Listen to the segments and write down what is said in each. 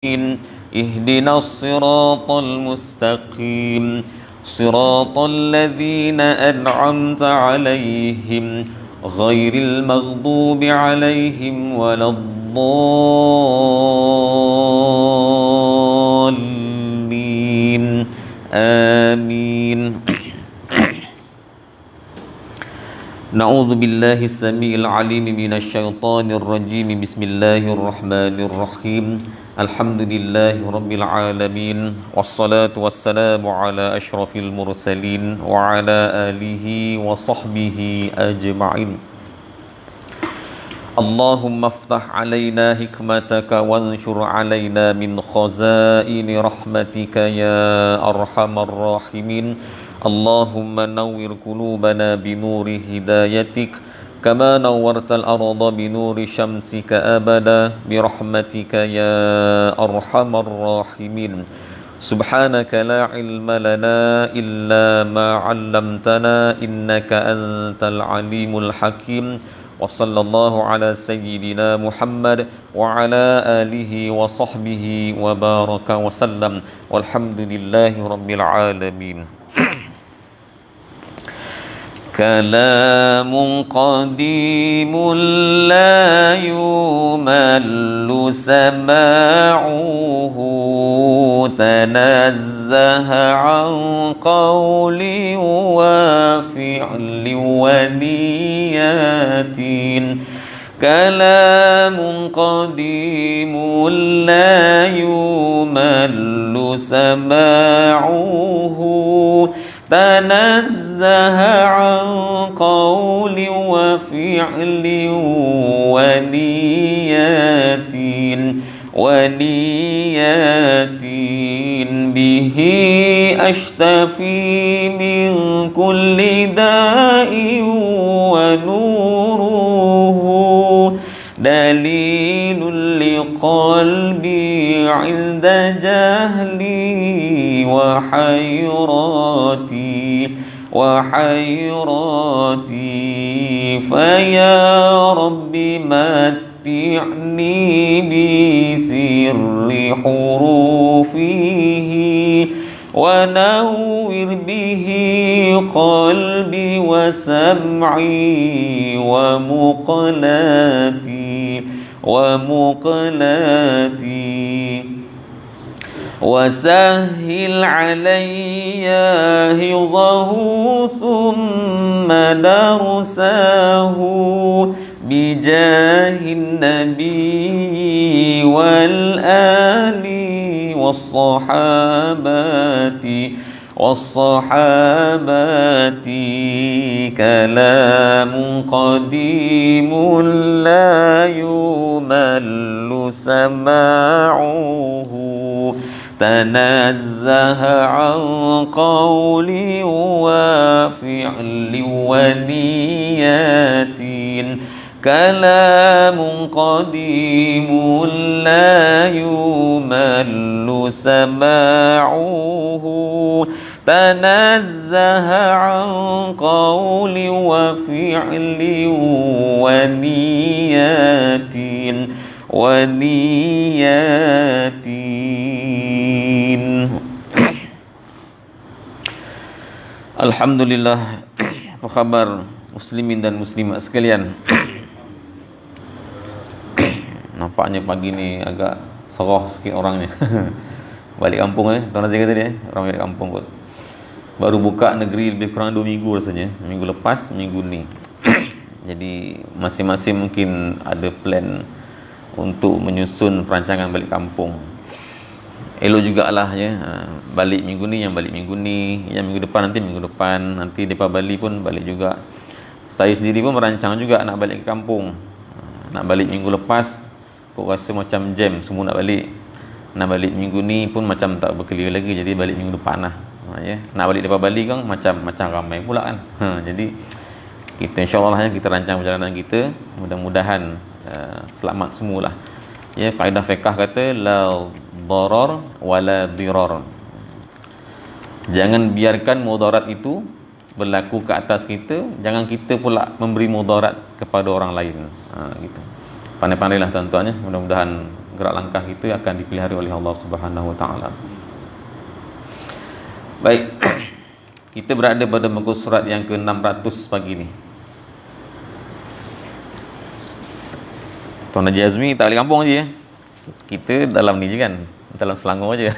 اهدنا الصراط المستقيم صراط الذين أنعمت عليهم غير المغضوب عليهم ولا الضالين آمين. نعوذ بالله السميع العليم من الشيطان الرجيم. بسم الله الرحمن الرحيم. الحمد لله رب العالمين والصلاة والسلام على أشرف المرسلين وعلى آله وصحبه أجمعين. اللهم افتح علينا حكمتك وانشر علينا من خزائن رحمتك يا أرحم الراحمين. اللهم نور قلوبنا بنور هدايتك كما نورت الأرض بنور شمسك أبدا برحمتك يا أرحم الراحمين. سبحانك لا علم لنا إلا ما علمتنا إنك أنت العليم الحكيم. وصلى الله على سيدنا محمد وعلى آله وصحبه وبارك وسلم والحمد لله رب العالمين. كلام قديم لا يمل سماعه تنزه عن قول وفعل ونيات. كلام قديم لا يمل سماعه تنزه عن قول وفعل ونيات به أشتفي من كل داء ونوره دليل لقلبي عند جهلي وحيراتي فيا رب متعني بسر حروفه ونور به قلبي وسمعي ومقلاتي وسهل علي حفظه ثم درسه بجاه النبي والآل والصحابة. كلام قديم لا يمل سماعه تنزه عن قول وفعل ونيات. كلام قديم لا يمل سماعه تنزه عن قول وفعل ونيات. Alhamdulillah. Apa khabar muslimin dan muslimat sekalian? Nampaknya pagi ni agak serah sikit orangnya. Balik kampung Tuan Razif kata dia, orang balik kampung kot. Baru buka negeri lebih kurang 2 minggu rasanya. Minggu lepas, minggu ni. Jadi masing-masing mungkin ada plan untuk menyusun perancangan balik kampung. Elok jugalah ya, balik minggu ni, yang balik minggu ni, yang minggu depan nanti minggu depan, nanti depa Bali pun balik juga. Saya sendiri pun merancang juga nak balik ke kampung. Nak balik minggu lepas, kok rasa macam jam semua nak balik. Nak balik minggu ni pun macam tak berkelir lagi, jadi balik minggu depan lah. Ya, nak balik depa Bali kan macam ramai pula kan. Jadi kita insya-Allah kita rancang perjalanan kita, mudah-mudahan selamat semualah. Ya, kaedah fiqh kata la darar wala dirar. Jangan biarkan mudarat itu berlaku ke atas kita, jangan kita pula memberi mudarat kepada orang lain. Gitu. Pandai-pandailah tuan-tuan ya. Mudah-mudahan gerak langkah kita akan dipelihara oleh Allah Subhanahu Wa Taala. Baik, kita berada pada muka surat yang ke-600 pagi ni. Tuan Haji Azmi tak balik kampung je ya. Kita dalam ni je kan, dalam Selangor je.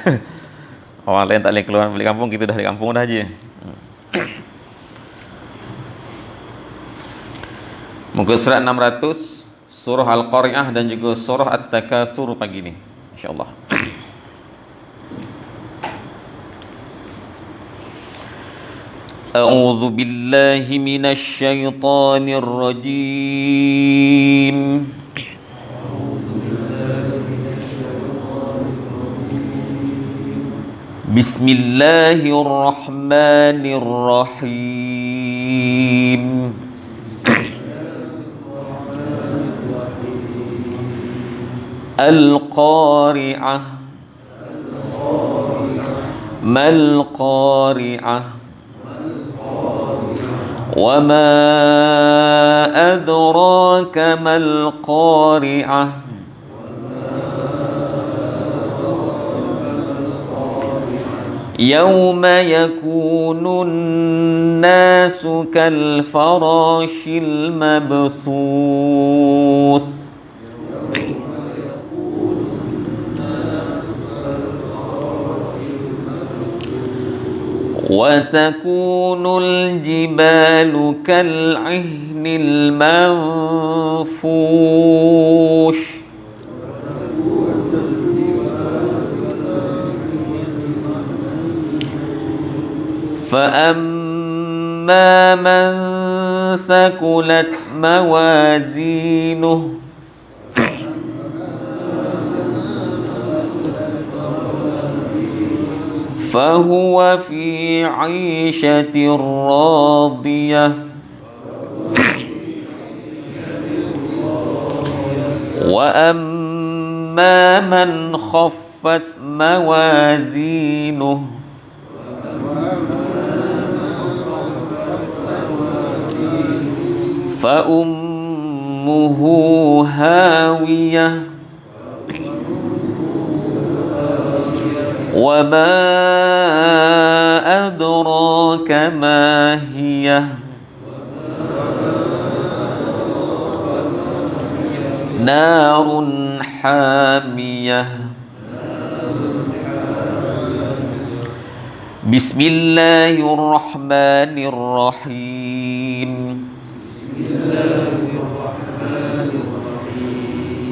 Orang lain tak boleh keluar balik kampung, kita dah balik kampung dah je. Muka surat 600, surah Al-Qari'ah dan juga surah At-Takatsur pagi ni, insya-Allah. A'udzu billahi minasy syaithanir rajim. Bismillahirrahmanirrahim. Al-Qari'ah. Mal-Qari'ah. Wa ma adraka mal-Qari'ah. Yawma yakunun nasu kal farashil mabthuth. Wa takunul jibalu kal 'ihnil manfush. فأما من ثقلت موازينه فهو في عيشة راضية وأما من خفت موازينه فأمه هاوية وما أدراك ما هي نار حامية بسم الله الرحمن الرحيم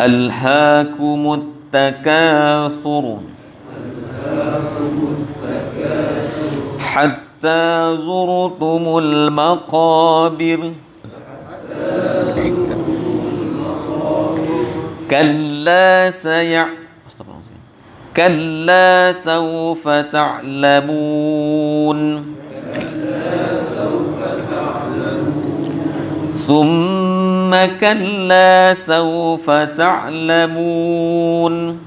ألهاكم التكاثر حتى زرتم المقابر كلا سوف تعلمون ثم كلا سوف تعلمون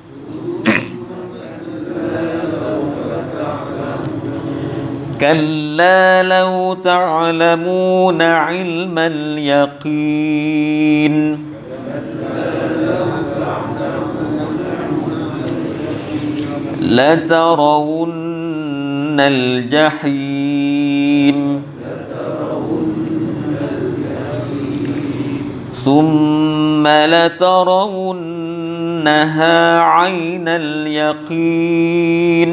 كلا لو تعلمون علم اليقين لترون الجحيم ثم لترونها عين اليقين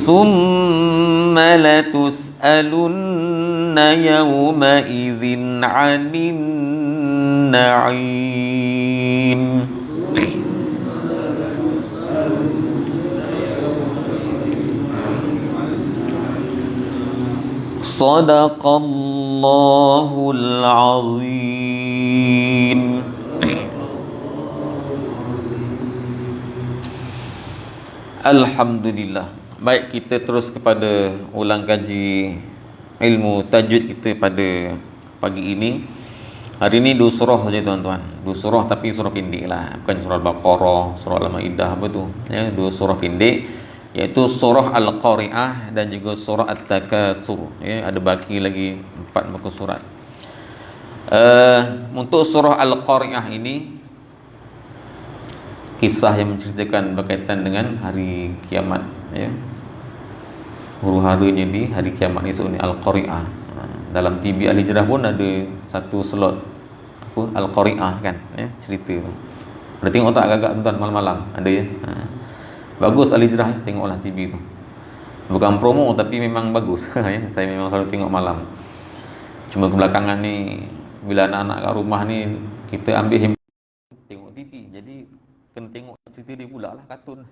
ثم لتسألن يومئذ عن النعيم صدق الله العظيم. Alhamdulillah. Baik, kita terus kepada ulang kaji ilmu tajwid kita pada pagi ini. Hari ini 2 surah saja tuan-tuan. 2 surah tapi surah pendek lah. Bukan surah Al-Baqarah, surah Al-Maidah apa tu. Ya, 2 surah pendek, iaitu surah Al-Qari'ah dan juga surah At-Takatsur. Ya, ada baki lagi 4 muka surat. Untuk surah Al-Qari'ah ini kisah yang menceritakan berkaitan dengan hari kiamat, ya. Huru-harunya di hari kiamat esok ni, Al-Qari'ah. Dalam TV Al-Hijrah pun ada satu slot apa, Al-Qari'ah kan, ya, cerita tu. Ada tengok tak agak tuan malam-malam? Ada ya. Bagus Al-Hijrah, tengoklah TV tu. Bukan promo tapi memang bagus. Ya, saya memang selalu tengok malam. Cuma kebelakangan ni bila anak-anak kat rumah ni kita ambil tengok TV. Jadi kena tengok cerita dia pula lah, kartun.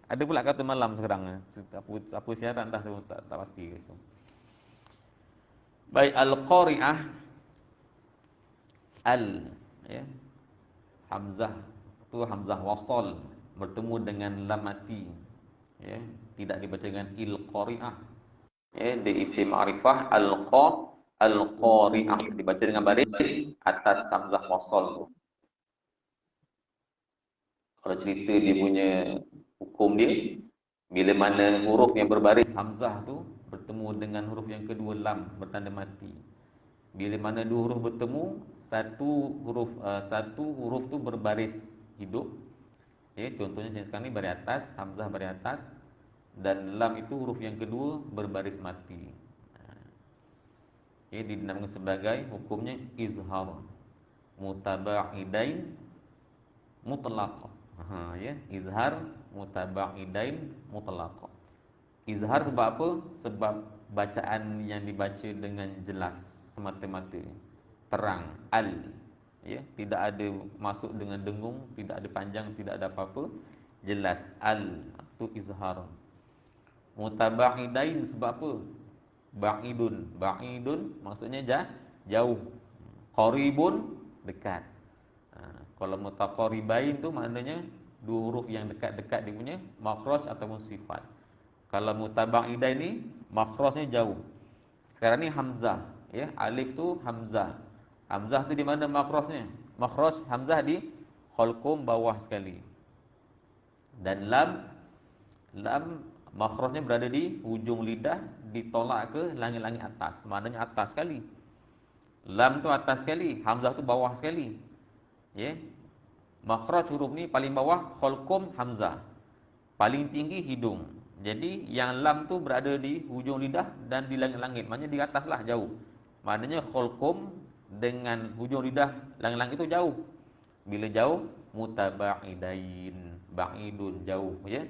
Ada pula kartun malam sekarang. Cerita apa siaran dah saya tak pasti. Baik, Al-Qari'ah, ya. Hamzah tu hamzah wasal bertemu dengan lam mati, ya, tidak dibaca dengan il-qari'ah, ya, dia isim ma'rifah. Al-qari'ah dibaca dengan baris atas hamzah wasal tu. Kalau cerita dia punya hukum dia, bila mana huruf yang berbaris hamzah tu bertemu dengan huruf yang kedua lam bertanda mati. Bila mana dua huruf bertemu, satu huruf tu berbaris hidup. Ya, contohnya macam sekarang ni baris atas, hamzah baris atas, dan lam itu huruf yang kedua berbaris mati. Ya, dinamakan sebagai hukumnya izhar mutaba'idain mutlaq. Ya, izhar mutaba'idain mutlaq. Izhar sebab apa? Sebab bacaan yang dibaca dengan jelas, semata-mata, terang, ya, tidak ada masuk dengan dengung, tidak ada panjang, tidak ada apa-apa, jelas, itu izhar. Mutaba'idain sebab apa? Ba'idun maksudnya jauh, qaribun dekat. Kalau mutaqaribain tu maknanya dua huruf yang dekat-dekat dia punya makhraj ataupun sifat. Kalau mutaba'idain ni makhrajnya jauh. Sekarang ni hamzah, ya, alif tu hamzah. Hamzah tu di mana makhrajnya? Makhraj hamzah di khalqum bawah sekali. Dan lam makhrajnya berada di hujung lidah, ditolak ke langit-langit atas. Maknanya atas sekali. Lam tu atas sekali, hamzah tu bawah sekali. Ya. Makhraj huruf ni paling bawah khalqum hamzah. Paling tinggi hidung. Jadi yang lam tu berada di hujung lidah dan di langit-langit. Maknanya di atas lah, jauh. Maknanya khalqum dengan hujung lidah langit-langit itu jauh. Bila jauh, mutaba'idain, ba'idun, jauh, ya.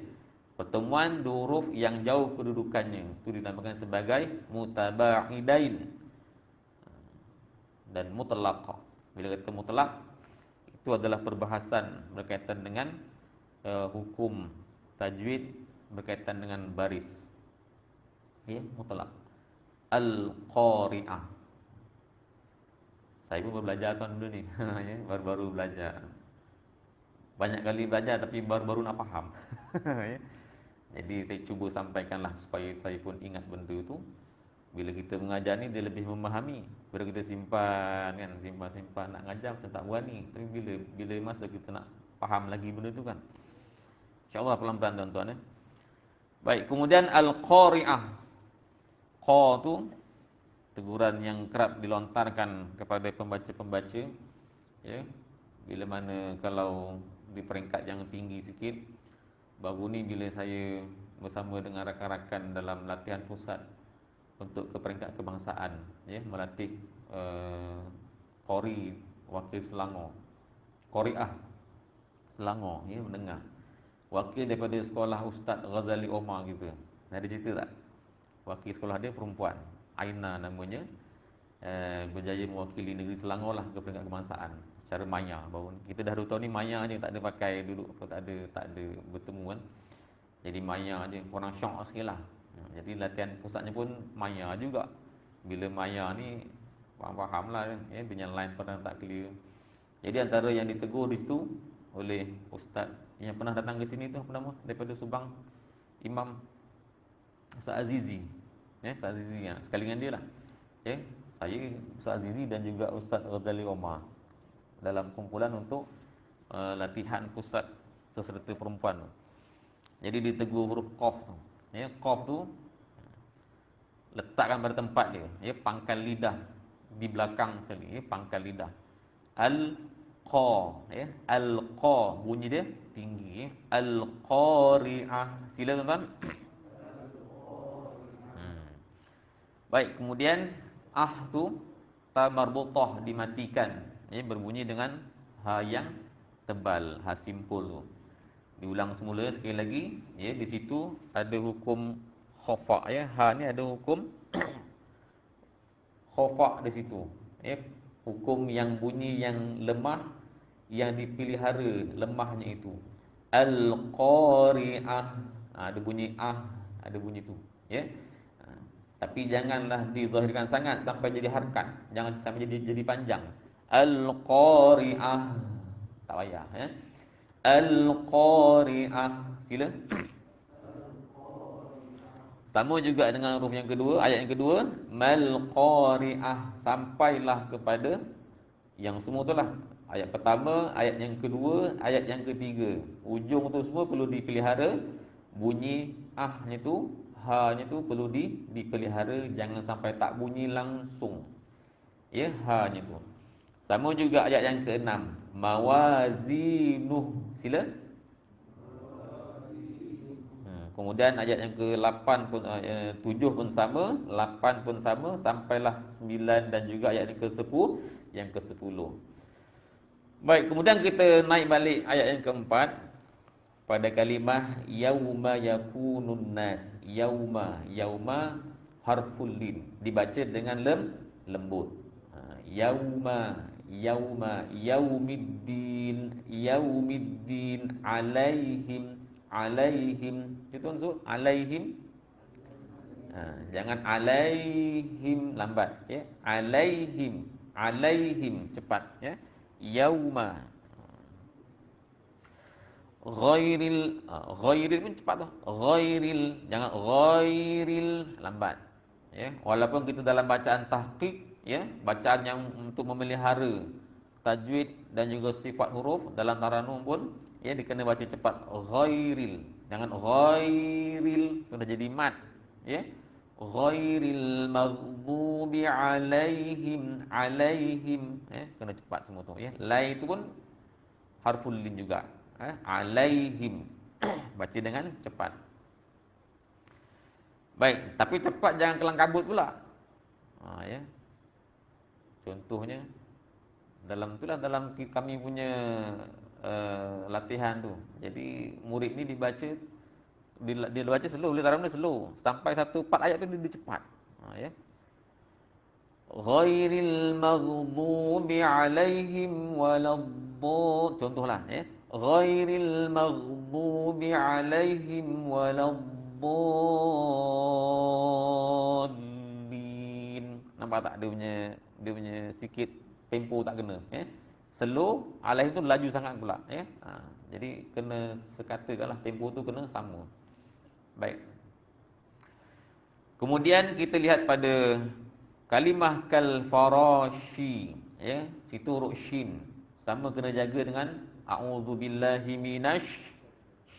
Pertemuan dua huruf yang jauh kedudukannya itu dinamakan sebagai mutaba'idain. Dan mutlaq. Bila kata mutlaq, itu adalah perbahasan berkaitan dengan hukum tajwid berkaitan dengan baris. Ya, mutlaq. Al-Qari'ah. Saya pun baru belajar kan dulu ni. Ya, baru-baru belajar. Banyak kali belajar tapi baru-baru nak faham. Ya. Jadi saya cuba sampaikanlah supaya saya pun ingat benda itu. Bila kita mengajar ni dia lebih memahami. Bila kita simpan kan, simpan nak ngajar macam tak berani. Tapi bila masa kita nak faham lagi benda tu kan. InsyaAllah pelan-pelan tuan-tuan, ya. Baik, kemudian Al-Qari'ah. Qa tu teguran yang kerap dilontarkan kepada pembaca-pembaca, ya. Bila mana kalau di peringkat yang tinggi sikit, baru ni bila saya bersama dengan rakan-rakan dalam latihan pusat untuk ke peringkat kebangsaan, ya, melatih Qari wakil Selangor, Qari'ah Selangor, ya, mendengar. Wakil daripada sekolah Ustaz Ghazali Omar gitu. Ada cerita tak? Wakil sekolah dia perempuan, Aina namanya, berjaya mewakili negeri Selangor lah ke peringkat kebangsaan secara maya. Baru kita dah 2 tahun ni maya je, tak ada pakai duduk apa, tak ada bertemu kan. Jadi maya je, orang syok sikit lah. Jadi latihan pusatnya pun maya juga. Bila maya ni faham lah kan, ya, dengan line pernah tak clear. Jadi antara yang ditegur di situ oleh Ustaz yang pernah datang ke sini tu, apa nama, daripada Subang, Imam Ustaz Azizi, ya, Ustaz Azizi, ya, sekali dengan dia lah, ya, saya, Ustaz Azizi dan juga Ustaz Ghazali Omar dalam kumpulan untuk latihan pusat peserta perempuan tu. Jadi ditegur huruf qaf tu, ya, qaf tu letakkan pada tempat dia, ya, pangkal lidah di belakang sekali, pangkal lidah. Al-qa, ya. Al-qa, bunyi dia tinggi, ya. Al-qari'ah. Sila tuan-tuan. Hmm. Baik, kemudian tu ta marbutah dimatikan, ya, berbunyi dengan ha yang tebal, ha simpul tu. Diulang semula sekali lagi, ya, di situ ada hukum khafa, ya. Ha ni ada hukum khafa di situ, ya. Hukum yang bunyi yang lemah yang dipelihara lemahnya itu. Al-qari'ah. Ada bunyi ada bunyi tu, ya. Ha, tapi janganlah dizahirkan sangat sampai jadi harkat, jangan sampai jadi panjang. Al-qari'ah. Tak payah, ya. Al-qari'ah. Sila. Sama juga dengan huruf yang kedua, ayat yang kedua, mal qari'ah, sampailah kepada yang semua itulah. Ayat pertama, ayat yang kedua, ayat yang ketiga. Ujung tu semua perlu dipelihara. Bunyi nya tu, ha-nya tu perlu dipelihara, jangan sampai tak bunyi langsung. Ya, ha-nya tu. Sama juga ayat yang keenam, mawazinuh. Sila. Kemudian ayat yang ke-8 pun 7 pun sama, 8 pun sama, sampailah 9 dan juga ayat yang ke-10, yang ke-10. Baik, kemudian kita naik balik ayat yang keempat pada kalimah yauma yakunun nas. Yauma harful lin, dibaca dengan lembut. Yaumiddin alaihim itu maksud alaihim. Jangan alaihim lambat, ya. Alaihim cepat, ya. Yauma ghairil pun cepat tu. Jangan ghairil lambat, ya. Walaupun kita dalam bacaan tahqiq, ya, bacaan yang untuk memelihara tajwid dan juga sifat huruf dalam taranum pun, ya, dikena baca cepat. Ghairil, jangan ghairil, kena jadi mat, ya. Ghairil maghdubi alaihim, ya, kena cepat semua tu, ya. Lai itu pun harful lin juga, alaihim. Baca dengan cepat. Baik, tapi cepat jangan kelang kabut pula. Ya. Contohnya dalam kami punya latihan tu. Jadi murid ni dibaca dia baca slow, dia taram dia slow sampai satu part ayat tu dia cepat. Ya. Ghairil maghdubi alaihim waladdallin. Contohlah, ya. Ghairil maghdubi alaihim waladdallin. Nampak tak dia punya sikit tempo tak kena, ya. Slow, alaihim tu laju sangat pula, ya. Jadi kena sekatakanlah tempo tu kena sama. Baik. Kemudian kita lihat pada kalimah kal farashi, ya, situ huruf shin sama kena jaga dengan a'udzubillahi minasy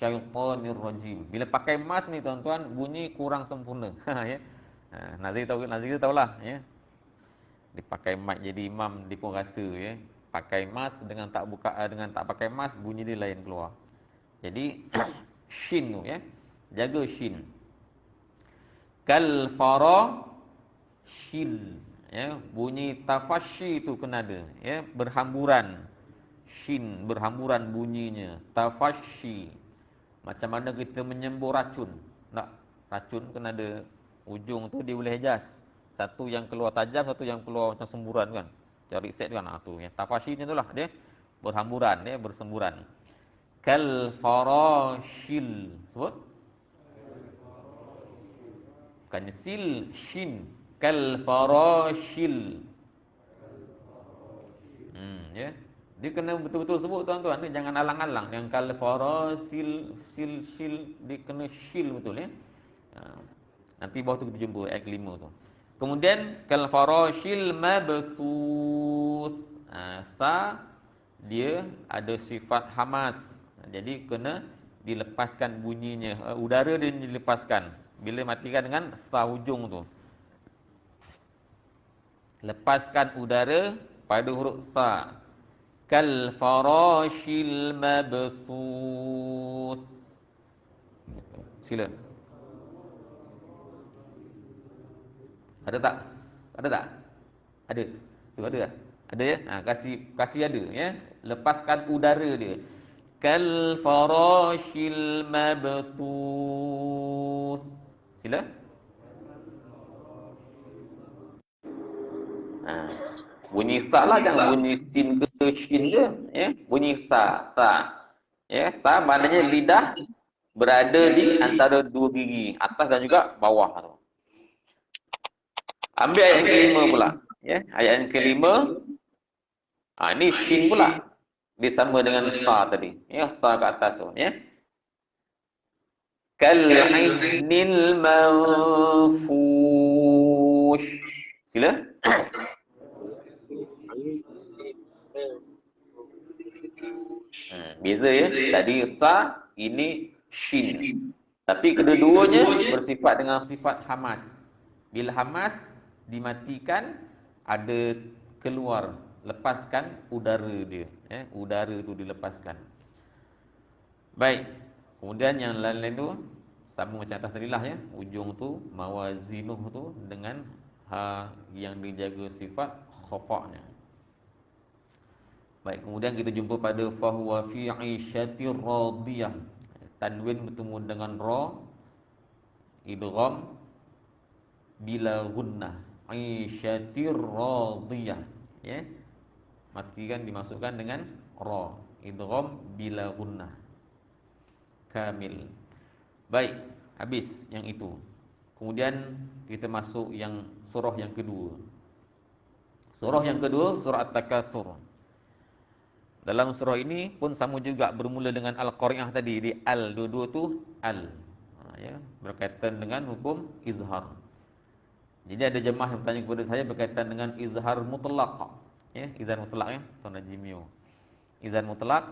syaitanir rajim. Bila pakai mas ni tuan-tuan, bunyi kurang sempurna. Ya. Nazir tahulah, ya. Dipakai mic jadi imam dia pun rasa, ya. Pakai mas dengan tak pakai mas, bunyi dia lain keluar. Jadi shin tu, ya. Jaga shin. Kal farashil, ya, bunyi tafashi tu kena ada, ya, berhamburan. Shin berhamburan bunyinya, tafashi. Macam mana kita menyembur racun. Tak, racun kena ada ujung tu dia boleh adjust. Satu yang keluar tajam, satu yang keluar macam semburan kan. Cari set kan, tu ya. Tafashi ni itulah dia berhamburan, ya, bersemburan. Kal farashil. Sebut bukannya sil, shin. Kal farashil. Ya. Dia kena betul-betul sebut tuan-tuan, ni jangan alang-alang. Yang kal farasil, shil, dia kena shil betul, ya. Nanti bawah tu kita jumpa ayat kelima tu. Kemudian kal farashil mabthuth. Sa dia ada sifat hamas. Jadi kena dilepaskan bunyinya. Udara dia dilepaskan bila matikan dengan sa hujung tu. lepaskan udara pada huruf sa. Kal farashil mabthus. Sila. Ada tak? Ada tak? Ada. Tu ada tak? Ada ya? Kasih ada ya. Lepaskan udara dia. Kal farashil mabthus. Sila. Ha. Bunyi sa lah, jangan bunyi sin ke shin je, ya. Bunyi sa, sa. Ya, sa maknanya lidah berada di antara dua gigi, atas dan juga bawah tu. Ambil ayat yang kelima pula, ya. Ayat yang kelima, ini shin pula. Dia sama dengan sa tadi. Ya, sa ke atas tu, ya. Kal'ihnil manfush. Sila. Beza ya. Tadi sa, ini shin. Tapi kedua-duanya bersifat dengan sifat hamas. Bila hamas dimatikan, ada keluar, lepaskan udara dia. Udara tu dilepaskan. Baik. Kemudian yang lain-lain tu sama macam atas tadi lah ya. Ujung tu mawazinuh tu dengan ha yang dijaga sifat khafa'nya. Baik, kemudian kita jumpa pada fahuwa fi 'isyatir radiyah. Tanwin bertemu dengan ra, idgham bila gunnah. 'Isyatir radiyah. Ya. Matikan dimasukkan dengan ra, idgham bila gunnah. Kamil. Baik, habis yang itu. Kemudian kita masuk yang surah yang kedua. Surah yang kedua, surah At-Takatsur. Dalam surah ini pun sama juga bermula dengan Al-Qari'ah tadi. Di al, dua-dua tu al. Ya, berkaitan dengan hukum izhar. Jadi ada jemaah yang bertanya kepada saya berkaitan dengan izhar mutlaq. Ya, izhar mutlaq ya, Tuan Haji Mio. Izhar mutlaq,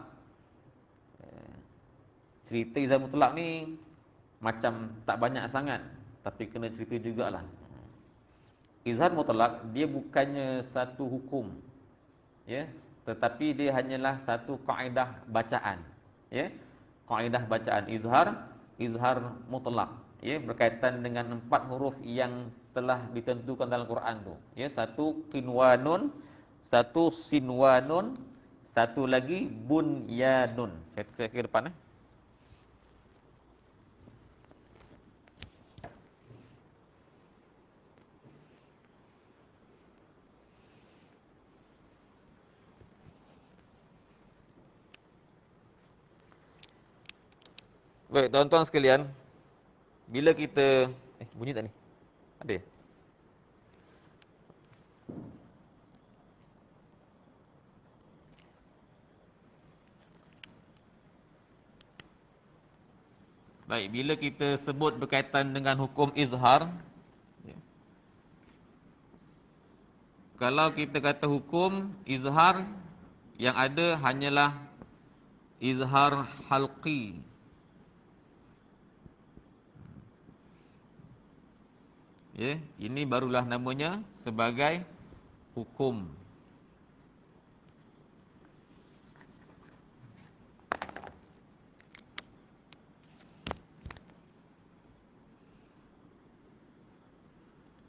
cerita izhar mutlaq ni macam tak banyak sangat, tapi kena cerita jugalah. Izhar mutlaq dia bukannya satu hukum, ya, tetapi dia hanyalah satu kaedah bacaan, ya. Kaedah bacaan izhar mutlaq, ya, berkaitan dengan 4 huruf yang telah ditentukan dalam Quran tu, ya. Satu qinwanun, satu sinwanun, satu lagi bunyanun. Saya ke depan Baik, tuan-tuan sekalian, bila kita bunyi tak ni? Ada ya? Baik, bila kita sebut berkaitan dengan hukum izhar, ya. Kalau kita kata hukum izhar, yang ada hanyalah izhar halqi. Ya, ini barulah namanya sebagai hukum.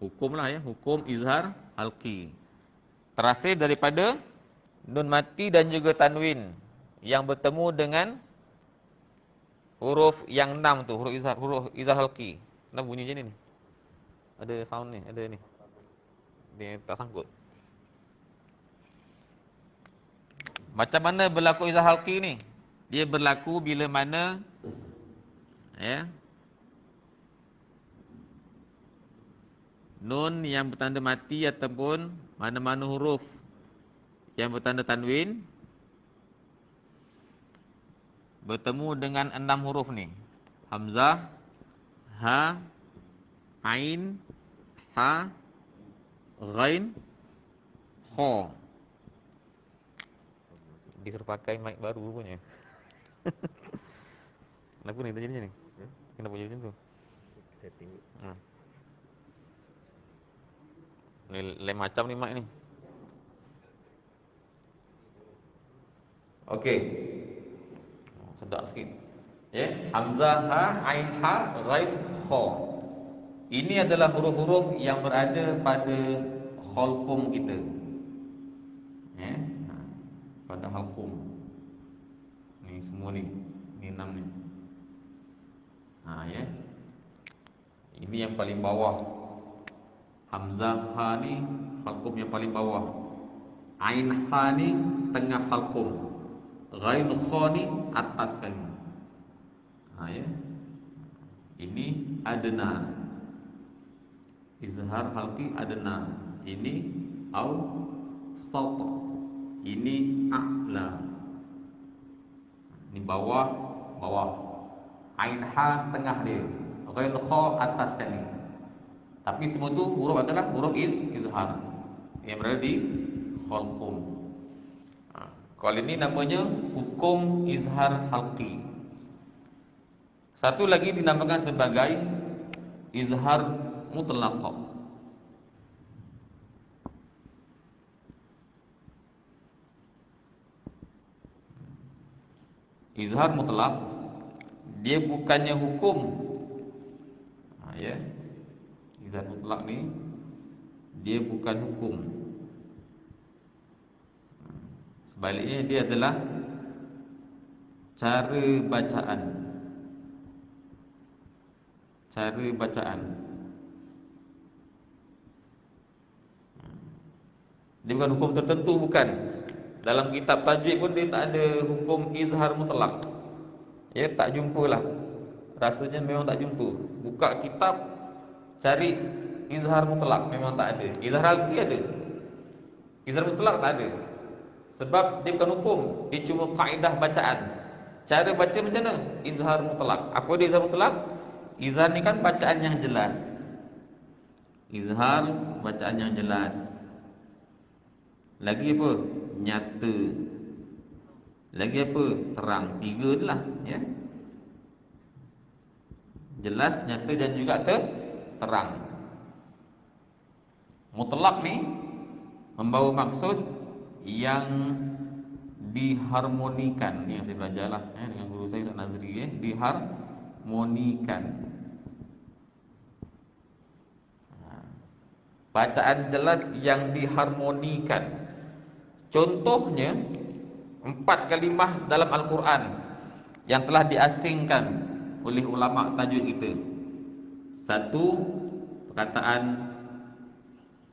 Hukum lah ya, hukum izhar halqi. Terasir daripada nun mati dan juga tanwin yang bertemu dengan huruf yang 6 tu, huruf izhar halqi. Kenapa bunyi macam ni? Ada sound ni, ada ni. Dia tak sangkut. Macam mana berlaku izhar halqi ni? Dia berlaku bila mana ya, nun yang bertanda mati ataupun mana-mana huruf yang bertanda tanwin bertemu dengan 6 huruf ni. Hamzah, ha, ain, ha, ghain, kha. Disuruh pakai mic baru rupanya. Kenapa ni terjadi macam ni? Kenapa jadi macam tu? Setting. Lain macam ni mic ni. Okey. Sedap sikit. Hamzah, ha, ain, ha, ghain, kha. Ini adalah huruf-huruf yang berada pada khalqum kita. Ha, pada halqum. Ni semua ni. Ni 6 ni. Ini yang paling bawah. Hamzah, ha ni halqum yang paling bawah. Ain, ha ni tengah halqum. Ghain, kha ni atas sekali. Ini adna. Izhar halqi adna. Ini au sat. Ini a'la. Ini bawah, bawah. Ain, ha tengah dia. Ghain, kha atas sekali. Tapi semua tu huruf adalah huruf izhar yang berada di khalqum. Kalau ini namanya hukum izhar halqi. Satu lagi dinamakan sebagai izhar mutlaq. Izhar mutlaq, dia bukannya hukum. Izhar mutlaq ni dia bukan hukum. Sebaliknya dia adalah cara bacaan. Cara bacaan. Dia bukan hukum tertentu, bukan. Dalam kitab tajwid pun dia tak ada hukum izhar mutlaq. Tak jumpalah. Rasanya memang tak jumpa. Buka kitab cari izhar mutlaq, memang tak ada. Izhar halqi ada. Izhar mutlaq tak ada. Sebab dia bukan hukum, dia cuma kaedah bacaan. Cara baca macam mana? Izhar mutlaq. Apa dia izhar mutlaq? Izhar ni kan bacaan yang jelas. Izhar bacaan yang jelas. Lagi apa? Nyata. Lagi apa? Terang. 3 itulah, jelas, nyata dan juga terang. Mutlak ni membawa maksud yang diharmonikan. Ni yang saya belajarlah dengan guru saya Ustaz Nazri, diharmonikan. Bacaan jelas yang diharmonikan. Contohnya 4 kalimah dalam Al-Quran yang telah diasingkan oleh ulama tajwid kita. Satu, perkataan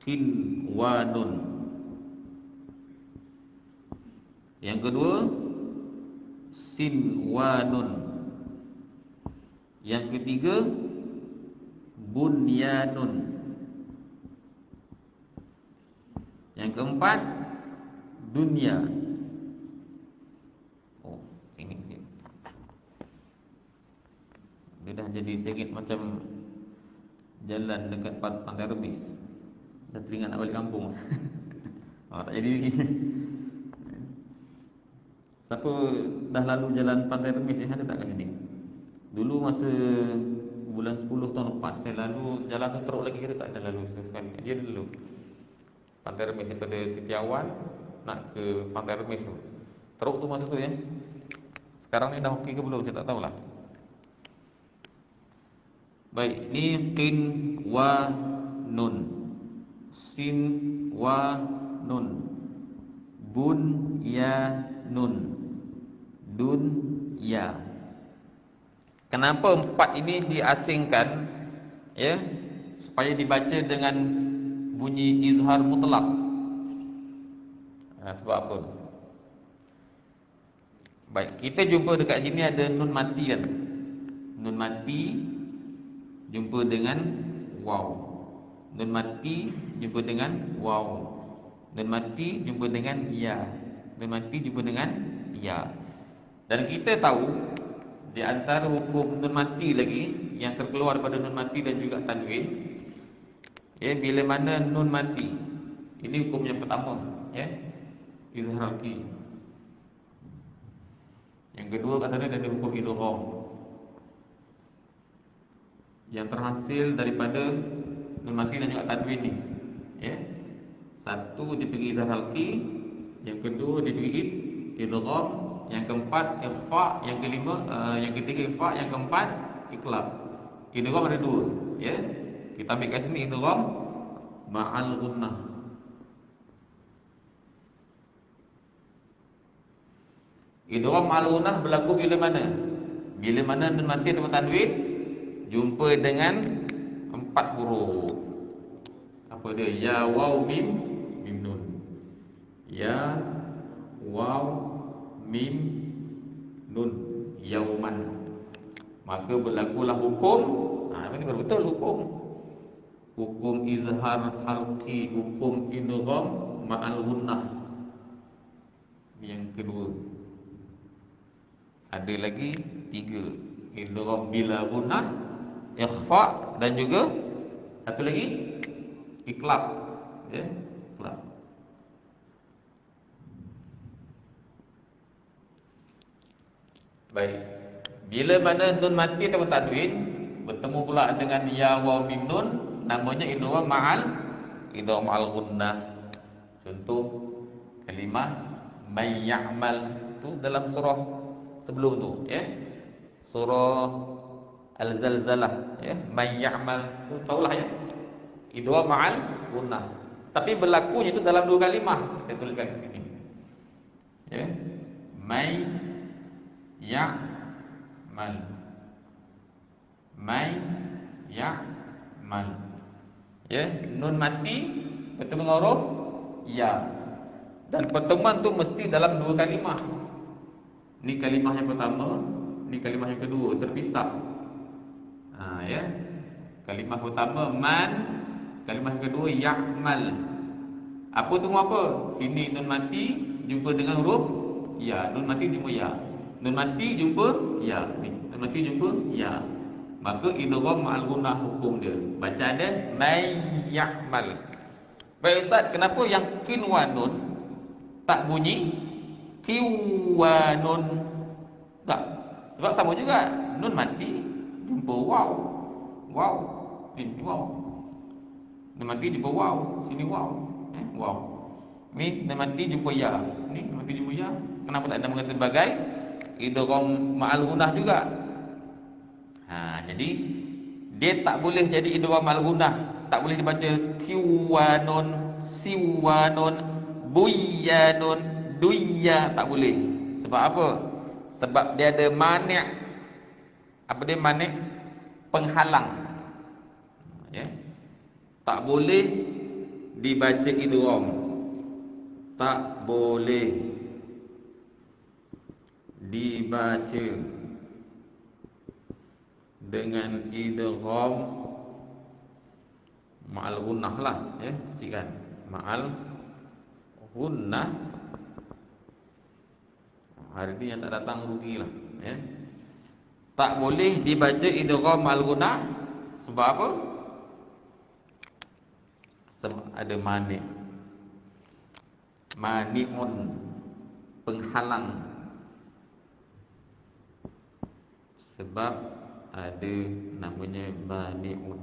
qinwanun. Yang kedua, sinwanun. Yang ketiga, bunyanun. Yang keempat, dunia. Sini. Dia dah jadi sikit macam jalan dekat Pantai Remis. Dah teringat nak balik kampung. Tak jadi lagi. Siapa dah lalu jalan Pantai Remis ni, ada tak kat sini? Dulu masa bulan 10 tahun lepas saya lalu jalan tu, teruk lagi ke tak ada lalu sekali. Dia dulu Pantai Remis daripada Setiawan nak ke Pantai Remis tu. Teruk tu masa tu Sekarang ni dah okey ke belum saya tak tahulah. Baik, ni qin wa nun, sin wa nun, bun ya nun, dun ya. Kenapa 4 ini diasingkan? Supaya dibaca dengan bunyi izhar mutlak. Sebab apa? Baik, kita jumpa dekat sini ada nun mati kan. Nun mati jumpa dengan waw. Nun mati jumpa dengan waw. Nun mati jumpa dengan ya. Nun mati jumpa dengan ya. Dan kita tahu di antara hukum nun mati lagi yang terkeluar daripada nun mati dan juga tanwin, bila mana nun mati, ini hukum yang pertama, izhar halqi. Yang kedua kat sana ada hukum idgham yang terhasil daripada nun mati dan juga tanwin ni, Satu diberi izhar halqi, yang kedua diberi idgham, yang keempat ikhfa, yang kelima yang ketiga ikhfa, yang keempat iqlab. Idgham ada dua, ya. Kita ambil kat sini idgham ma'al gunnah. Idgham ma'al gunnah berlaku bila mana? Bila mana nun mati atau tanwin jumpa dengan 4 huruf. Apa dia? Ya, waw, mim, mim nun. Ya, waw, mim, nun. Yauman. Maka berlakulah hukum. Ini betul hukum. Hukum izhar halqi, hukum idgham ma'al gunnah. Yang kedua. Ada lagi 3. Idgham bila gunnah, ikhfa, dan juga satu lagi iqlab, ya, iqlab. Baik. Bila mana nun mati atau tanwin bertemu pula dengan ya, waw, mim, nun, namanya idgham ma'al gunnah. Contoh kalimah may ya'mal tu dalam surah sebelum tu, ya. Surah Al-Zalzalah, ya. May ya'mal tu tahulah, ya. Idgham ma'al gunnah. Tapi berlakunya itu dalam 2 kalimah. Saya tuliskan di sini. Ya. May ya'mal. May ya'mal. Ya, nun mati bertemu dengan huruf ya. Dan pertemuan tu mesti dalam 2 kalimah. Ni kalimah yang pertama, ni kalimah yang kedua, terpisah. Ya. Kalimah pertama man, kalimah yang kedua ya'mal. Apa tunggu apa? Sini nun mati jumpa dengan huruf ya, nun mati jumpa ya. Nun mati jumpa ya, nun mati jumpa ya. Maka idgham ma'al gunnah hukum dia. Baca ada may ya'mal. Baik ustaz, kenapa yang kinwanun tak bunyi kiwanun? Tak. Sebab sama juga, nun mati jumpa waw. Waw. Ini waw. Nun mati jumpa waw, sini waw. Waw. Ni nun mati jumpa ya. Ni nun mati jumpa ya. Kenapa tak dinamakan sebagai idgham ma'al gunnah juga? Jadi dia tak boleh jadi idgham ma'al gunnah. Tak boleh dibaca kiwanun, siwanun, buyanun, duyya, tak boleh. Sebab apa? Sebab dia ada mani'. Apa dia mani'? Penghalang. Ya. Tak boleh dibaca idgham. Tak boleh dibaca dengan idgham ma'al gunnah lah, ya, sikan ma'al gunnah. Hari ni yang tak datang rugilah, ya. Tak boleh dibaca idgham ma'al gunnah. Sebab apa? Sebab ada mani'. Mani'un, penghalang. Sebab ada namanya mani'un.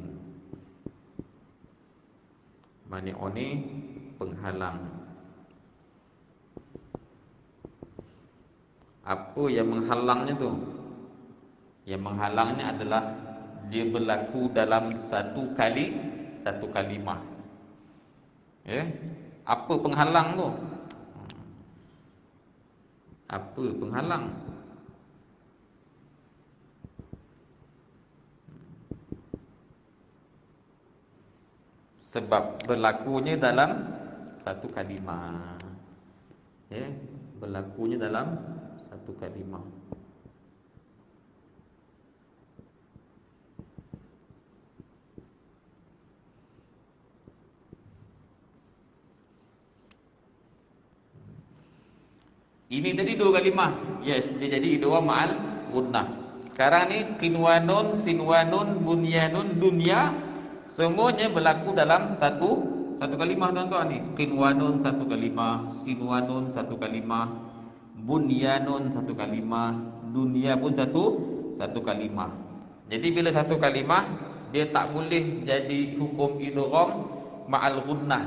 Mani'un ni penghalang. Apa yang menghalangnya tu? Yang menghalangnya adalah dia berlaku dalam satu kalimah. Ya. Apa penghalang tu? Apa penghalang? Sebab berlakunya dalam satu kalimah. Ya, berlakunya dalam satu kalimah. Ini tadi 2 kalimah. Yes, dia jadi idgham ma'al gunnah. Sekarang ni kinwanun, sinwanun, bunyanun, dunya, semuanya berlaku dalam satu kalimah, tuan-tuan ni. Kinwanun satu kalimah, sinwanun satu kalimah, bunyanun satu kalimah, dunya pun satu kalimah. Jadi bila satu kalimah, dia tak boleh jadi hukum idgham ma'al gunnah.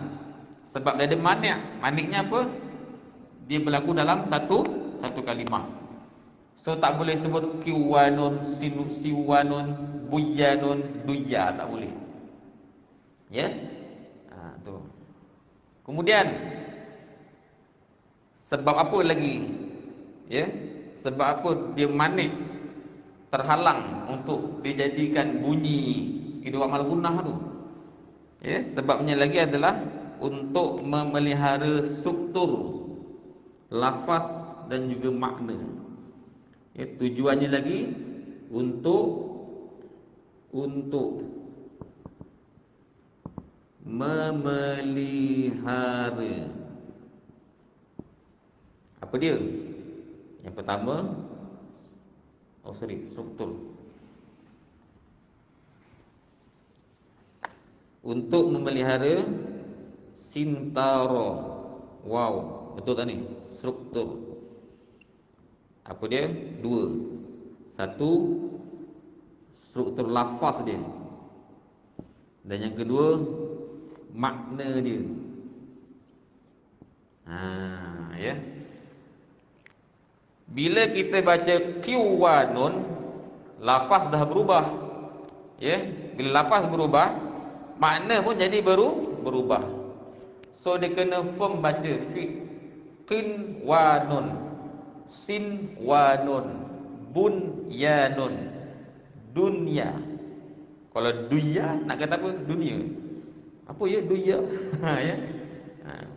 Sebab dia ada manik. Maniknya apa? Dia berlaku dalam satu kalimah. So tak boleh sebut kiwanun, siwanun, buyanun, duya, tak boleh. Ya? Tu. Kemudian sebab apa lagi? Ya? Sebab apa dia manik, terhalang untuk dijadikan bunyi idgham al-gunnah tu? Ya, sebabnya lagi adalah untuk memelihara struktur lafaz dan juga makna. Ya, tujuannya lagi untuk memelihara. Apa dia? Yang pertama, struktur. Untuk memelihara sintaro. Wow, betul tak ni? Struktur. Apa dia? Dua. Satu, struktur lafaz dia. Dan yang kedua, makna dia. Ya. Bila kita baca kiwanun, lafaz dah berubah. Ya, bila lafaz berubah, makna pun jadi berubah. So dia kena firm baca qinwanun, sinwanun, bunyanun, dunya. Kalau duya nak kata apa? Dunia. Apa ya duya? Ya.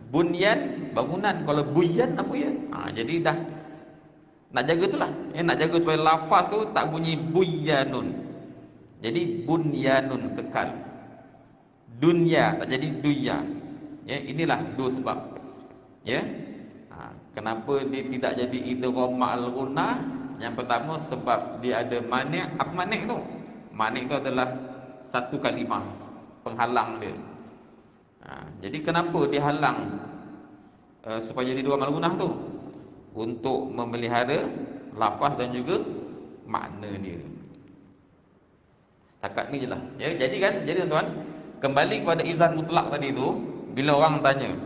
Bunyan, bangunan. Kalau buyan apa ya? Jadi dah nak jaga itulah. Nak jaga supaya lafaz tu tak bunyi buyanun. Jadi bunyanun kekal. Dunya tak jadi duya. Ya, inilah dua sebab. Ya. Kenapa dia tidak jadi idgham ma'al gunnah? Yang pertama sebab dia ada manik. Apa manik tu? Manik tu adalah satu kalimah penghalang dia. Jadi kenapa dihalang supaya jadi idgham ma'al gunnah tu? Untuk memelihara lafaz dan juga makna dia. Setakat ni je lah. Ya, jadi tuan-tuan, kembali kepada izhar mutlak tadi tu, bila orang tanya,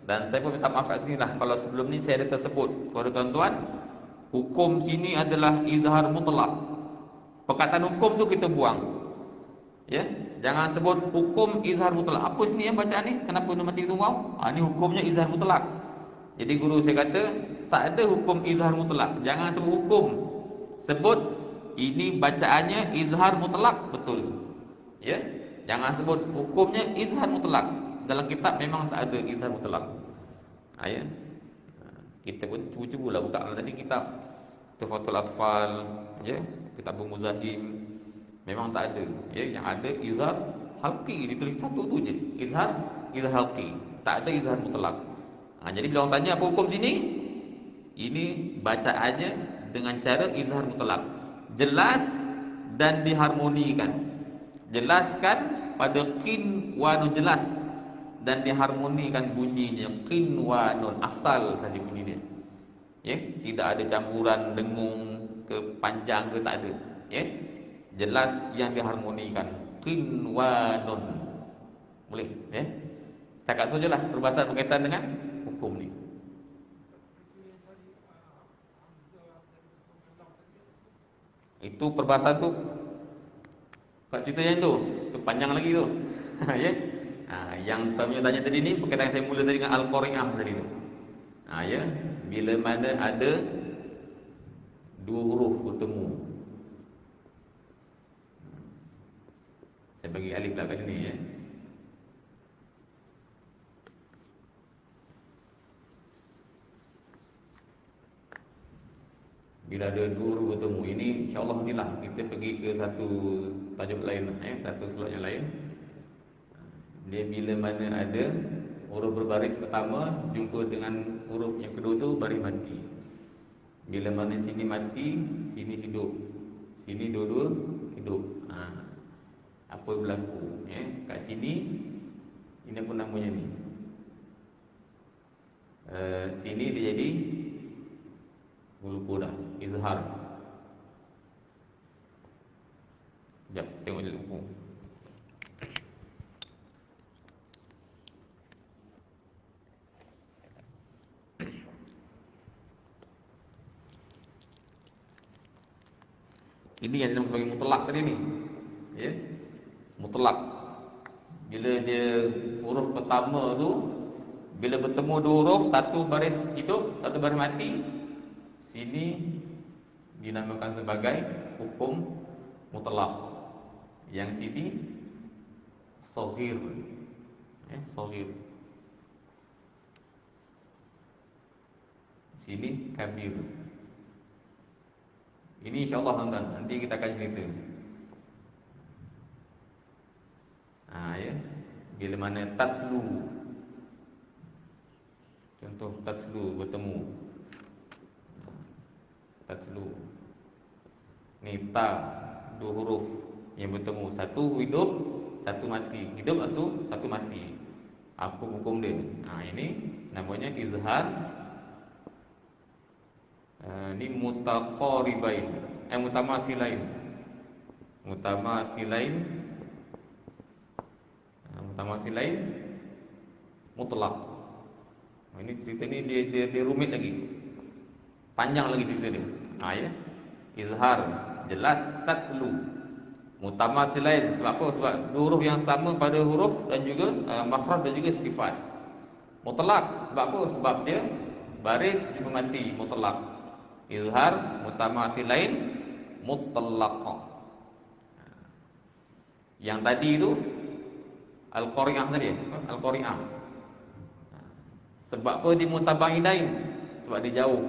dan saya pun minta maaf kat sini lah, kalau sebelum ni saya ada tersebut kepada tuan-tuan, hukum sini adalah izhar mutlak. Perkataan hukum tu kita buang. Ya, jangan sebut hukum izhar mutlak. Apa sini yang bacaan ni? Kenapa dia mati tu wow? Ni hukumnya izhar mutlak. Jadi guru saya kata, tak ada hukum izhar mutlak. Jangan sebut hukum. Sebut ini bacaannya izhar mutlak, betul. Ya. Jangan sebut hukumnya izhar mutlak. Dalam kitab memang tak ada izhar mutlak. Ya. Kita pun cuba-cubalah buka tadi kitab Tuhfatul Atfal, ya, kitab Muzahim. Memang tak ada. Ya, yang ada izhar halqi, ditulis satu tu je. Izhar halqi. Tak ada izhar mutlak. Jadi bila orang tanya apa hukum sini? Ini bacaannya dengan cara izhar mutlak. Jelas dan diharmonikan. Jelaskan pada qinwanun, jelas dan diharmonikan bunyinya. Qinwanun asal saja bunyi dia. Ya, tidak ada campuran dengung ke panjang ke, tak ada. Ya. Jelas yang diharmonikan. Qinwanun. Boleh, ya. Setakat tu je lah perbahasan berkaitan dengan hukum ni. Itu perbahasan tu kat cerita yang tu panjang lagi tu. Ya. Yang tanya tadi ni perkataan saya mula tadi dengan al-qari'ah tadi tu. Ya, bila mana ada dua huruf bertemu. Saya bagi alif lah kat sini, ya. Bila ada dua huruf bertemu, ini insya-Allah inilah kita pergi ke satu tajuk lain, satu slot yang lain. Dia bila mana ada huruf berbaris pertama jumpa dengan huruf yang kedua tu baris mati. Bila mana sini mati, sini hidup. Sini dua-dua hidup. Apa yang berlaku? Kat sini, ini apa namanya ni? Sini dia jadi, lupa dah, izhar. Sekejap, tengok je lupa. Ini yang dinamakan sebagai mutlak tadi ni. Ya. Mutlak. Bila dia huruf pertama tu bila bertemu dua huruf, satu baris hidup, satu baris mati, sini dinamakan sebagai hukum mutlak. Yang sini saghir. Saghir. Sini kabir. Ini insya-Allah tuan-tuan, nanti kita akan cerita. Ya. Bila mana tatslu. Contoh tatslu bertemu. Tatslu. Ni ta, dua huruf yang bertemu, satu hidup, satu mati. Hidup satu mati. Apa hukum dia? Ini namanya izhar. Ini mutaqaribain, mutamathilain. Mutamathilain mutlak. Ini cerita ni dia rumit lagi. Panjang lagi cerita dia. Ya. Izhar jelas, tatslu. Mutamathilain sebab apa? Sebab dua huruf yang sama pada huruf dan juga makhraj dan juga sifat. Mutlak sebab apa? Sebab dia baris juga mati, mutlak. Izhar mutamathilain mutlaq. Yang tadi itu al-qari'ah tadi, al-qari'ah. Sebab apa dia mutabaidain? Sebab dia jauh.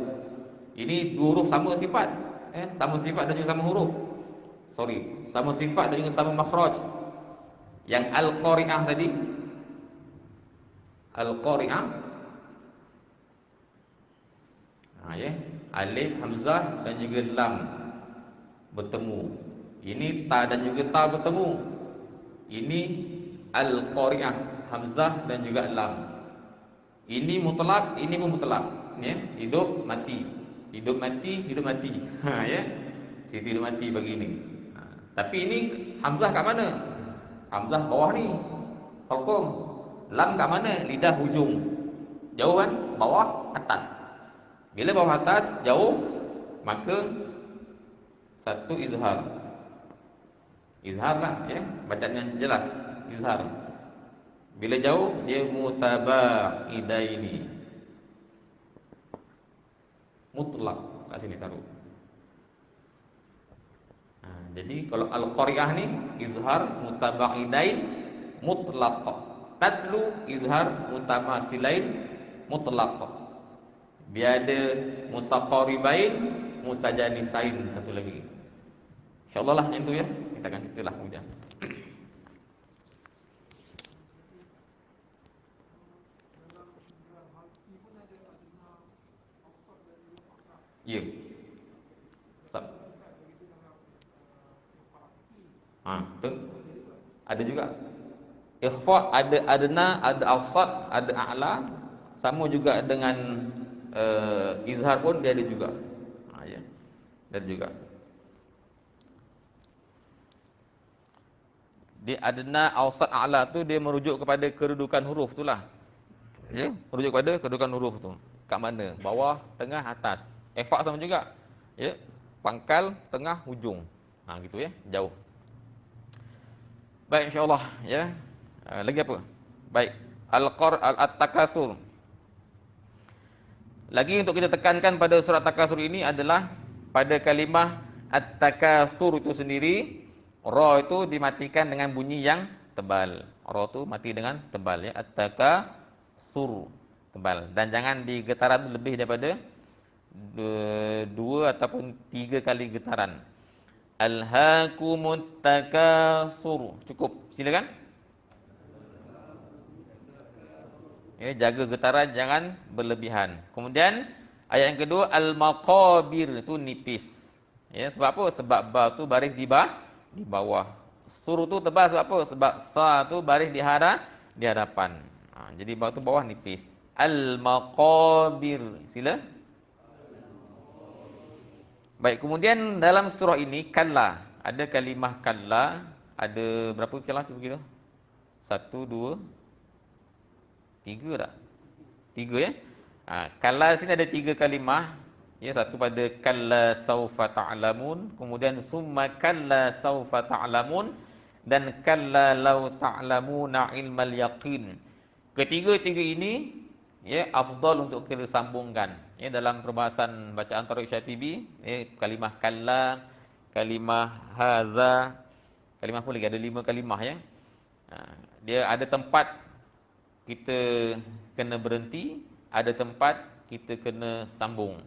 Ini dua huruf sama sifat. Sama sifat dan juga sama huruf. Sama sifat dan juga sama makhraj. Yang al-qari'ah tadi, al-qari'ah, ya, alif, hamzah dan juga lam bertemu. Ini ta dan juga ta bertemu. Ini al-qari'ah, hamzah dan juga lam. Ini mutlak, ini pun mutlak. Ya, hidup mati. Hidup mati, hidup mati. Ya. Cerita hidup mati begini. Tapi ini hamzah kat mana? Hamzah bawah ni. Hukum. Lam kat mana? Lidah hujung. Jauh kan? Bawah, atas. Bila bawah atas jauh, maka satu izhar. Izhar lah, ya. Bacaan yang jelas, izhar. Bila jauh dia mutabaidaini. Mutlak kat sini taruh. Jadi kalau al-qari'ah ni izhar mutabaidain mutlaq. Tatslu izhar mutamathilain mutlaq. Biar ada mutaqaribain mutajanisain satu lagi. InsyaAllah lah yang tu ya. Kita akan ceritalah kemudian. Ya. Sab. Betul. Ada juga. Ikhfa ada adna, ada awsat, ada a'la. Sama juga dengan izhar pun dia ada juga. Ya. Dan juga di adna, awsat, a'la tu dia merujuk kepada kedudukan huruf itulah. Ya, merujuk kepada kedudukan huruf tu. Kat mana? Bawah, tengah, atas. Ikhfa sama juga. Ya. Pangkal, tengah, hujung. Gitu ya, jauh. Baik, insya-Allah ya. Lagi apa? Baik. At-Takasur. Lagi untuk kita tekankan pada surat Takasur ini adalah pada kalimah At-Takasur itu sendiri, ra itu dimatikan dengan bunyi yang tebal. Ra itu mati dengan tebal ya. At-Takasur, tebal. Dan jangan digetaran lebih daripada 2 ataupun 3 kali getaran. Alhaakumut takasur. Cukup. Silakan. Ya, jaga getaran jangan berlebihan. Kemudian ayat yang kedua al-maqabir itu nipis. Ya, sebab apa? Sebab ba tu baris di bawah. Sur tu tebal sebab apa? Sebab sa tu baris di hadapan. Jadi ba tu bawah nipis. Al-maqabir. Sila. Baik, kemudian dalam surah ini kalla, ada kalimah kalla, ada berapa kelas cuba kira? 1 2 3 tak? 3 ya. Kalla sini ada 3 kalimah Ya, satu pada kalla saufa ta'lamun, kemudian summa kalla saufa ta'lamun, dan kalla law ta'lamuna ilmal yaqin. Ketiga-tiga ini ya afdal untuk kita sambungkan. Ya, dalam perbahasan bacaan Tariq Syatibi, ya, kalimah kalla, kalimah haza, kalimah pun lagi ada 5 kalimah ya. Dia ada tempat kita kena berhenti, ada tempat kita kena sambung.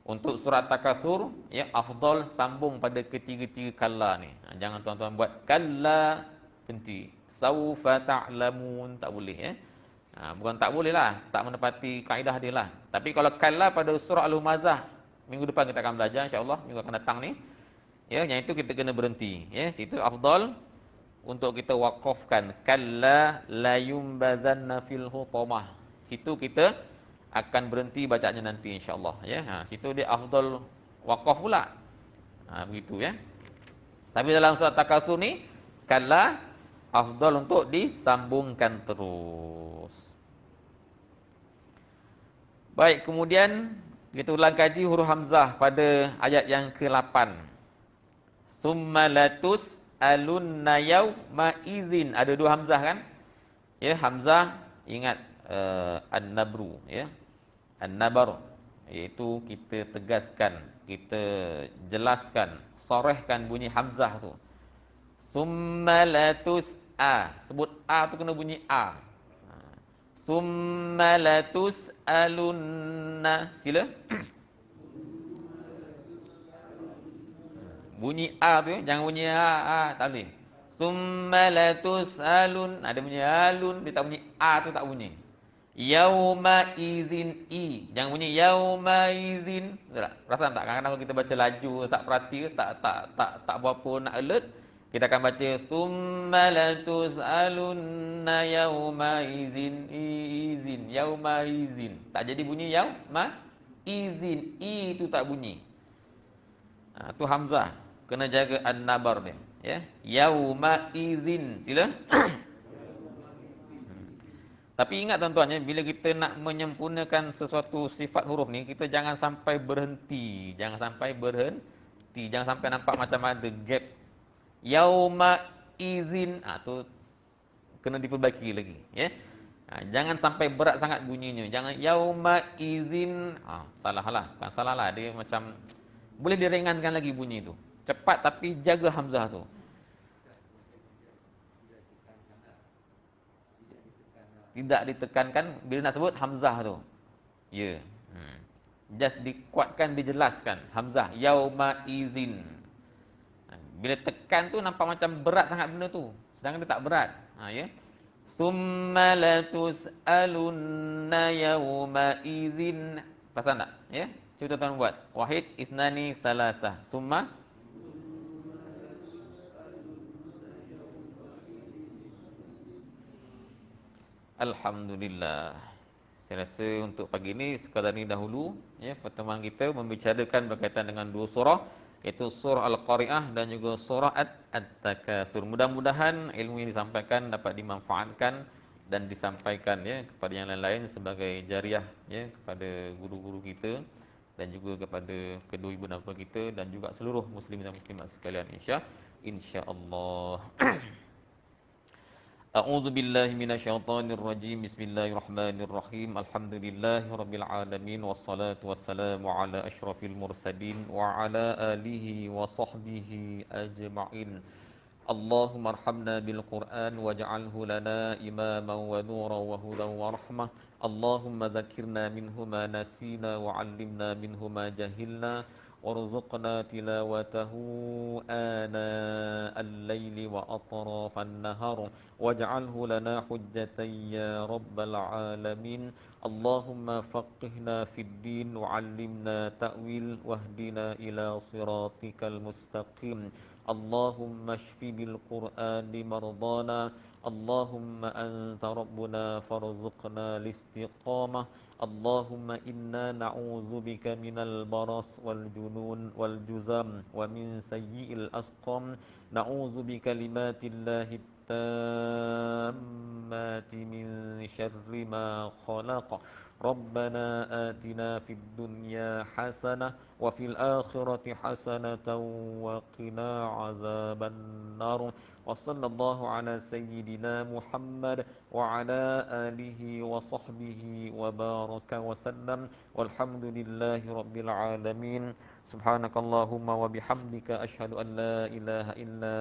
Untuk surat Takasur, ya afdal sambung pada ketiga-tiga kalla ni. Jangan tuan-tuan buat kalla berhenti. Saufa ta'lamun, tak boleh ya. Bukan tak boleh lah, tak menepati kaedah dia lah. Tapi kalau kalla pada surah Al-Humazah, minggu depan kita akan belajar insya-Allah, minggu akan datang ni. Ya, yang itu kita kena berhenti. Ya, situ afdal untuk kita wakafkan kalla la yumbazanna fil hutamah. Situ kita akan berhenti bacanya nanti insya-Allah ya. Situ dia afdal wakaf pula. Begitu ya. Tapi dalam surat Takasur ni kalla afdal untuk disambungkan terus. Baik, kemudian kita ulang kaji huruf hamzah pada ayat yang ke-8. Summa latus alunna yauma idzin. Ada dua hamzah kan? Ya, hamzah ingat an-nabru ya. An-nabar iaitu kita tegaskan, kita jelaskan, sorehkan bunyi hamzah tu. Summa latus a. Sebut a tu kena bunyi a. Summa latus alunna. Sila. Bunyi a tu jangan bunyi a tak boleh. Summa latus'alun, ada bunyi alun, dia tak bunyi a tu tak bunyi. Yauma idzin i, jangan bunyi yauma idzin. Betul tak? Perasan tak kadang-kadang kalau kita baca laju tak perhati, tak berapa nak alert, kita akan baca summa latus'alunna yauma idzin izin, yauma izin. Tak jadi bunyi yauma izin, i tu tak bunyi. Tu hamzah. Kena jaga an-nabar dia, ya. Yauma idzin. Sila. Tapi ingat tuan-tuan ya, bila kita nak menyempurnakan sesuatu sifat huruf ni, kita jangan sampai berhenti. Jangan sampai berhenti. Jangan sampai nampak macam ada gap. Yauma idzin, tu kena diperbaiki lagi, ya. Jangan sampai berat sangat bunyinya. Jangan yauma idzin. Salahlah. Bukan salahlah, dia macam boleh diringankan lagi bunyi tu. Cepat tapi jaga hamzah tu. Tidak ditekankan bila nak sebut hamzah tu. Ya. Just dikuatkan, dijelaskan. Hamzah yauma idzin. Bila tekan tu nampak macam berat sangat benda tu. Sedangkan dia tak berat. Ya. Summa latus'alunna yauma idzin. Perasan tak? Ya. Cuba tuan-tuan buat. Wahid, isnani, salasah. Summa. Alhamdulillah. Saya rasa untuk pagi ini sekadar ini dahulu ya, pertemuan kita membicarakan berkaitan dengan dua surah, iaitu surah Al-Qari'ah dan juga surah At-Takasur. Mudah-mudahan ilmu yang disampaikan dapat dimanfaatkan dan disampaikan ya kepada yang lain-lain sebagai jariah ya kepada guru-guru kita dan juga kepada kedua ibu bapa kita dan juga seluruh muslimin dan muslimat sekalian insya-Allah. A'udzu billahi minasyaitonir rajim. Bismillahirrahmanirrahim. Alhamdulillahirabbil alamin wassalatu wassalamu ala asyrafil mursalin wa ala alihi wa sahbihi ajma'in. Allahumma arhamna bil Qur'an waj'alhu lana imaman wa nuran wa hudan wa rahmah. Allahumma dzakkirna minhu ma nasina wa 'allimna minhu ma jahilna. وارزقنا تلاوته آناء الليل وأطراف النهار واجعله لنا حجة يا رب العالمين اللهم فقهنا في الدين وعلمنا تأويل واهدنا إلى صراطك المستقيم اللهم اشف بالقرآن مرضانا اللهم أنت ربنا فارزقنا الاستقامة اللهم إنا نعوذ بك من البرص والجنون والجذام ومن سيء الأسقام نعوذ بكلمات الله التامة الظلمات من شر ما خلق ربنا آتنا في الدنيا حسنة وفي الآخرة حسنة وقنا عذاب النار وصلى الله على سيدنا محمد وعلى آله وصحبه وبارك وسلم والحمد لله رب العالمين سبحانك اللهم وبحمدك أشهد أن لا إله إلا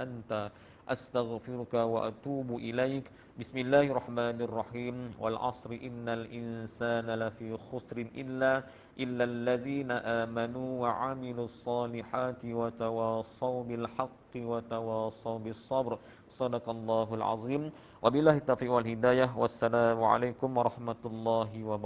أنت أستغفرك وأتوب إليك بسم الله الرحمن الرحيم والعصر إن الإنسان لفي خسر إلا الذين آمنوا وعملوا الصالحات وتواصوا بالحق وتواصوا بالصبر صدق الله العظيم وبالله التوفيق والهداية والسلام عليكم ورحمة الله وبركاته